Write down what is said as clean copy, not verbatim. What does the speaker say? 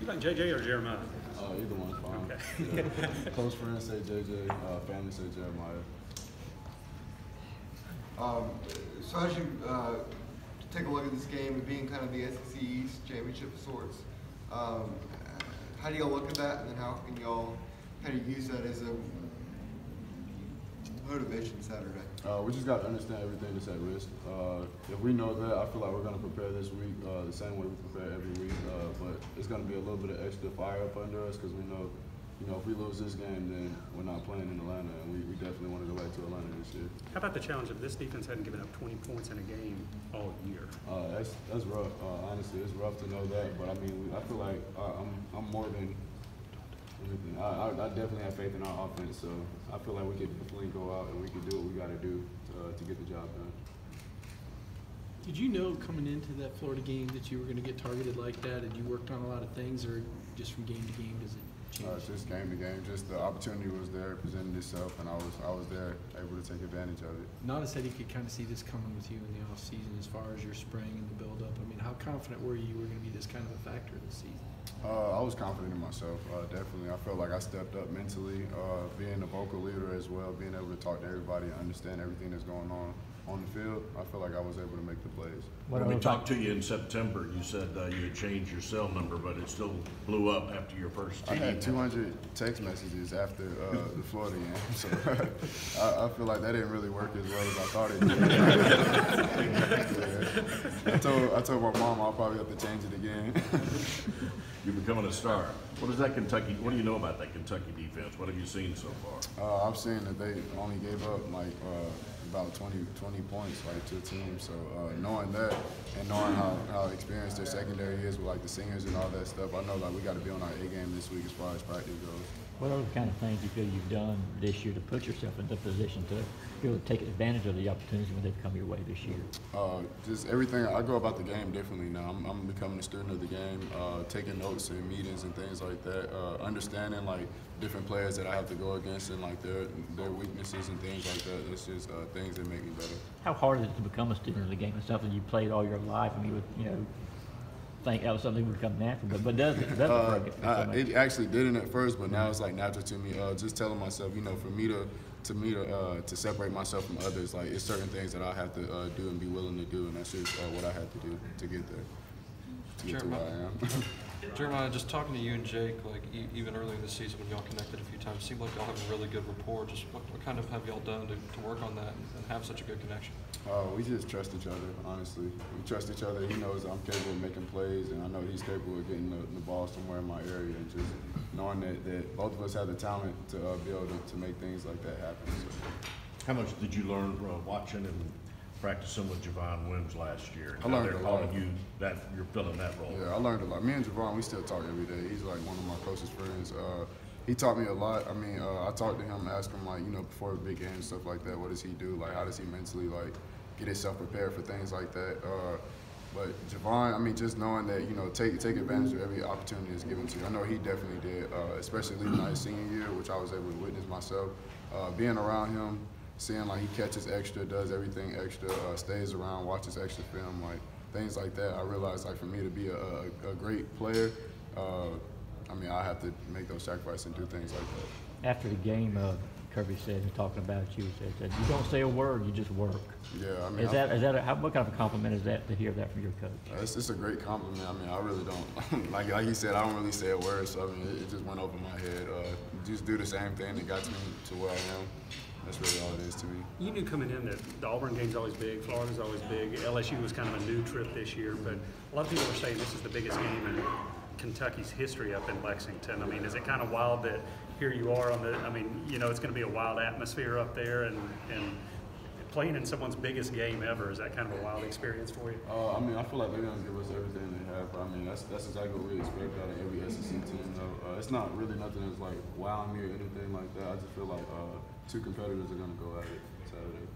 like JJ or Jeremiah? Either one's fine. Okay. Yeah. Close friends say JJ, family say Jeremiah. So as you take a look at this game and being kind of the SEC East championship of sorts, how do y'all look at that, and then how can y'all kind of use that as a motivation Saturday? We just got to understand everything that's at risk. If we know that, I feel like we're going to prepare this week the same way we prepare every week. But it's going to be a little bit of extra fire up under us because we know, if we lose this game, then we're not playing in Atlanta, and we definitely want to go back to Atlanta this year. How about the challenge of this defense hadn't given up 20 points in a game all year? That's rough. Honestly, it's rough to know that. But I mean, I feel like I'm more than anything. I definitely have faith in our offense, so I feel like we could definitely go out and we could do what we got to do to get the job done. Did you know coming into that Florida game that you were going to get targeted like that, and you worked on a lot of things, or just from game to game does it change? It's just game to game. Just the opportunity was there, presented itself, and I was there, able to take advantage of it. Nada said he could kind of see this coming with you in the off season as far as your spring and the build up. I mean, how confident were you were going to be this kind of a factor this season? I was confident in myself, definitely. I felt like I stepped up mentally, being a vocal leader as well, being able to talk to everybody and understand everything that's going on the field. I feel like I was able to make the plays. When we talked to you in September, you said you had changed your cell number, but it still blew up after your first TD. I had 200 text messages after the Florida game, so I feel like that didn't really work as well as I thought it did. Yeah. I told my mom I'll probably have to change it again. You're becoming a star. What do you know about that Kentucky defense? What have you seen so far? I've seen that they only gave up about 20 points to the team. So knowing that and knowing how experienced their secondary is with the seniors and all that stuff, I know we got to be on our A game this week as far as practice goes. What other kind of things do you feel you've done this year to put yourself in the position to be able to take advantage of the opportunities when they come your way this year? Just everything. I go about the game differently now. I'm becoming a student of the game, taking notes in meetings and things like that, understanding different players that I have to go against and their weaknesses and things like that. It's just things that make me better. How hard is it to become a student of the game? It's something you played all your life, and you would, think that was something that would come natural, but does it? It actually didn't at first, but now it's natural to me. Just telling myself, for me to separate myself from others, it's certain things that I have to do and be willing to do, and that's just what I had to do to get there, to get to where I am. Jeremiah, just talking to you and Jake, even earlier this season when y'all connected a few times, it seemed like y'all have a really good rapport. Just what kind of have y'all done to work on that and have such a good connection? We just trust each other, honestly. We trust each other. He knows I'm capable of making plays, and I know he's capable of getting the ball somewhere in my area, and just knowing that both of us have the talent to be able to make things like that happen. So. How much did you learn watching and practicing with Javon Wims last year? I learned a lot. You're filling that role. Yeah, I learned a lot. Me and Javon, we still talk every day. He's one of my closest friends. He taught me a lot. I mean, I talked to him, asked him before big games, stuff like that. What does he do? How does he mentally get himself prepared for things like that? But Javon, just knowing that take advantage of every opportunity that's given to you. I know he definitely did, especially leaving out his senior year, which I was able to witness myself. Being around him, seeing he catches extra, does everything extra, stays around, watches extra film, things like that. I realized for me to be a great player, I have to make those sacrifices and do things like that. After the game, Kirby said, talking about you, said you don't say a word, you just work. Yeah, what kind of a compliment is that to hear that from your coach? It's just a great compliment. I really don't like he said, I don't really say a word. So it just went over my head. Just do the same thing that got me to where I am. That's really all it is to me. You knew coming in that the Auburn game's always big, Florida's always big. LSU was kind of a new trip this year, but a lot of people are saying this is the biggest game in Kentucky's history up in Lexington. Is it kind of wild that here you are on the? It's going to be a wild atmosphere up there, and playing in someone's biggest game ever. Is that kind of a wild experience for you? I feel like they're going to give us everything they have. That's exactly what we expect out of every SEC team. Though it's not really nothing that's wowing me or anything like that. I just feel like two competitors are going to go at it Saturday.